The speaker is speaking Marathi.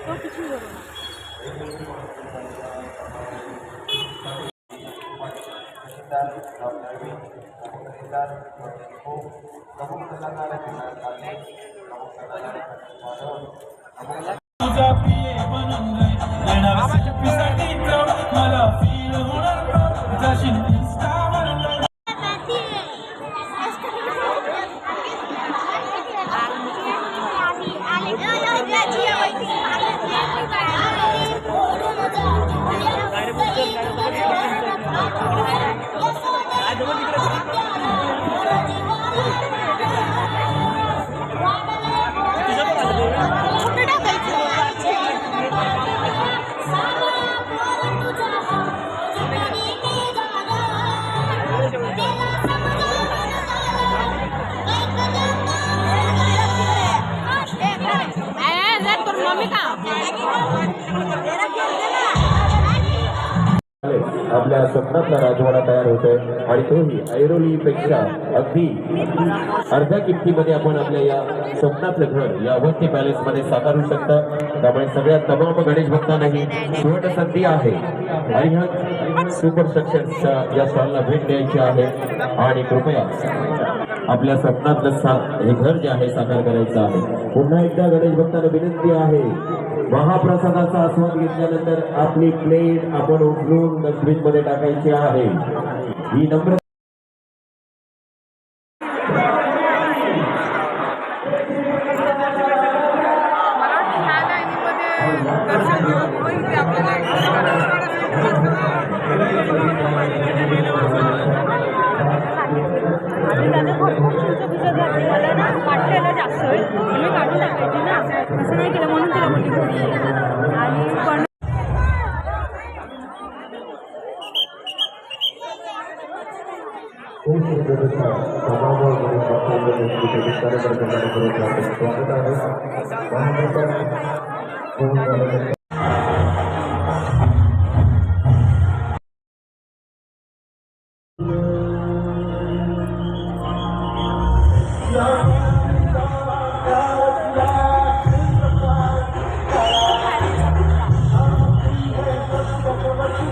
तो किती बरोबर आपल्या स्वप्नातला राजवाडा तयार होतोय आणि तोही ऐरोलीपेक्षा अगदी अर्ध्या किमतीमध्ये आपण आपल्या या स्वप्नातलं घर या अवस्थी पॅलेस मध्ये साकारू शकता। त्यामुळे सगळ्या तमाम गणेश भक्तांनाही सुवर्ण संधी आहे आणि ह्या सुपर स्ट्रक्चर्सच्या या स्टॉलला भेट द्यायची आहे आणि कृपया आपल्या स्वप्नातलं हे घर जे आहे साकार करायचं आहे। पुन्हा एकदा गणेश भक्तांना विनंती आहे, महाप्रसादाचा आस्वाद घेतल्यानंतर आपली प्लेट आपण उचलून डस्टबिन मध्ये टाकायची आहे। ही नम्र स्वागत आहे।